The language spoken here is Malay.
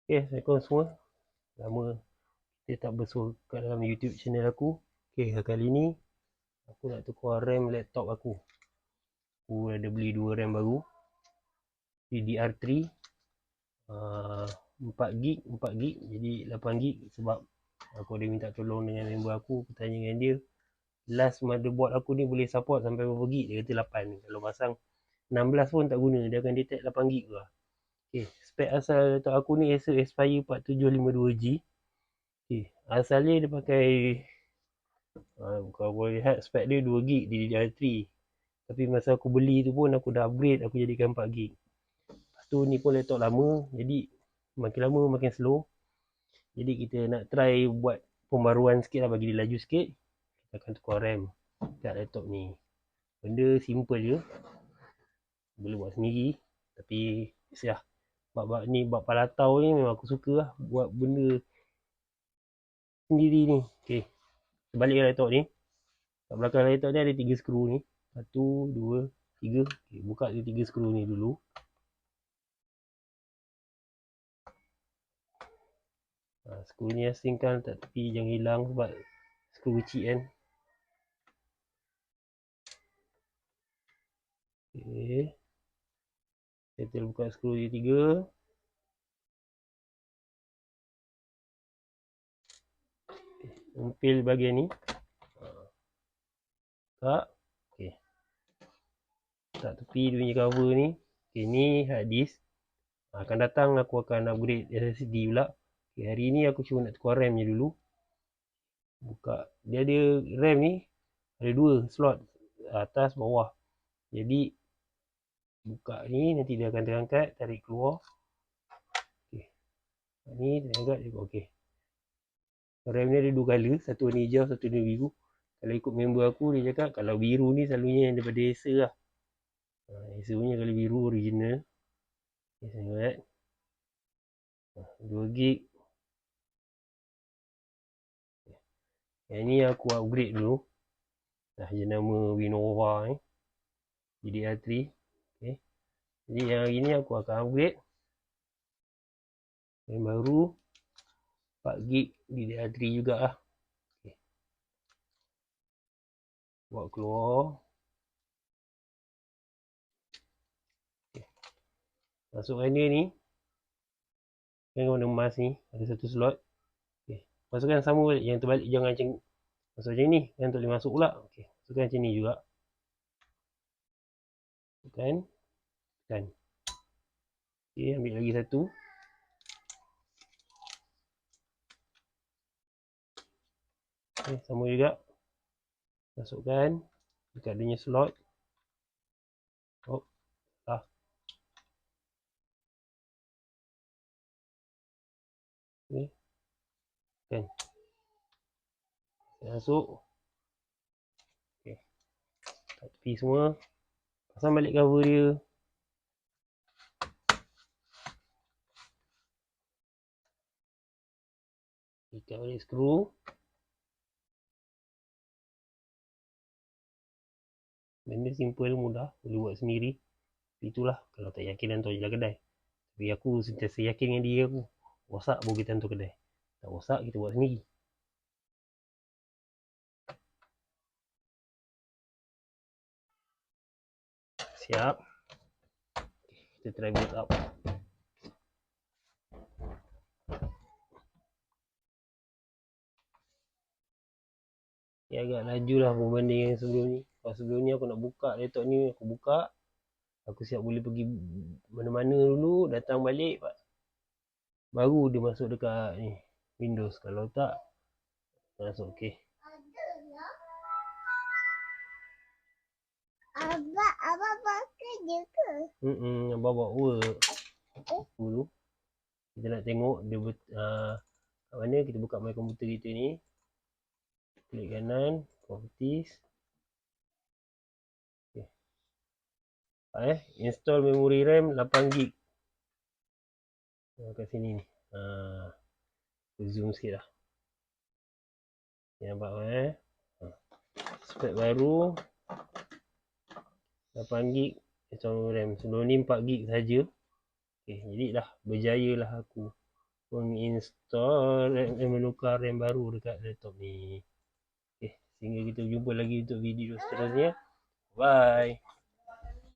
Assalamualaikum semua. Lama kita tak bersua kat dalam YouTube channel aku. Kali ni aku nak tukar RAM laptop aku. Aku ada beli 2 RAM baru. DDR3 4GB, 4GB jadi 8GB sebab aku ada minta tolong dengan member aku. Aku tanya dengan dia, last motherboard aku ni boleh support sampai berapa gig? Dia kata 8. Kalau pasang 16 pun tak guna, dia akan detect 8GB lah. Spek asal laptop aku ni Acer Aspire 4752G. Asalnya dia pakai kalau boleh lihat spek dia 2GB di DDR3. Tapi masa aku beli tu pun aku dah upgrade, aku jadikan 4GB. Lepas tu ni pun laptop lama, jadi makin lama makin slow. Jadi kita nak try buat pembaruan sikit lah, bagi dia laju sikit. Kita akan tukar RAM kat laptop ni. Benda simple je, boleh buat sendiri. Tapi siap bab ni, bab palatau ni memang aku suka lah buat benda sendiri ni. Kita balikkan laptop ni. Kat belakang laptop ni ada 3 skru ni. 1, 2, 3. Buka dia 3 skru ni dulu. Skru ni asingkan tak tepi, jangan hilang sebab skru kecil kan. Settle buka skru dia 3. Umpil bahagian ni. Buka. Tak tepi dia punya cover ni. Ni hard disk. Akan datang aku akan upgrade SSD pula. Hari ni aku cuma nak tukar RAM je dulu. Buka. Dia ada RAM ni ada 2 slot, atas bawah. Jadi buka ni, nanti dia akan terangkat, tarik keluar. Ni terangkat je. RAM ni ada 2 color, satu warna hijau, satu warna biru. Kalau ikut member aku, dia cakap kalau biru ni selalunya yang daripada Acer lah. Acer punya kalau biru original. Sangat 2GB. Yang ni aku upgrade dulu. Dah jenama Winova ni, DDR3. Jadi yang hari ni aku akan upgrade yang baru 4GB DDR3 juga lah. Bawa keluar. Masukkan dia ni. Yang warna emas ni ada satu slot. Masukkan sama balik, yang terbalik jangan macam masuk macam ni, yang tak boleh masuk pula. Masukkan macam ni juga. Tekan. Ambil lagi satu. Sama juga. Masukkan dekat dia punya slot. Kan. Masuk. Tak tepi semua. Pasang balik cover dia. Ikat balik skru. Benda simple, mudah, boleh buat sendiri. Tapi itulah, kalau tak yakin hantar je lah kedai. Tapi aku sentiasa yakin dengan diri aku. Rosak baru kita hantar kedai. Tak rosak, kita buat sendiri. Siap. Kita try boot up. Dia agak laju lah berbanding yang sebelum ni. Kalau sebelum ni aku nak buka laptop ni, aku buka. Aku siap boleh pergi mana-mana dulu, datang balik. Baru dia masuk dekat ni, Windows. Kalau tak, masuk. Abang pakai je ke? Abang bawa work. Dulu kita nak tengok dia kat mana. Kita buka my komputer kita ni. Klik kanan, properties. Install memory RAM 8GB. Kat sini ni. Zoom sikit lah. Nampak spek baru 8GB install RAM. Sebelum ni 4GB saja. Jadi dah berjaya lah aku menginstall menukar RAM baru dekat laptop ni. Sehingga kita jumpa lagi untuk video seterusnya. Bye.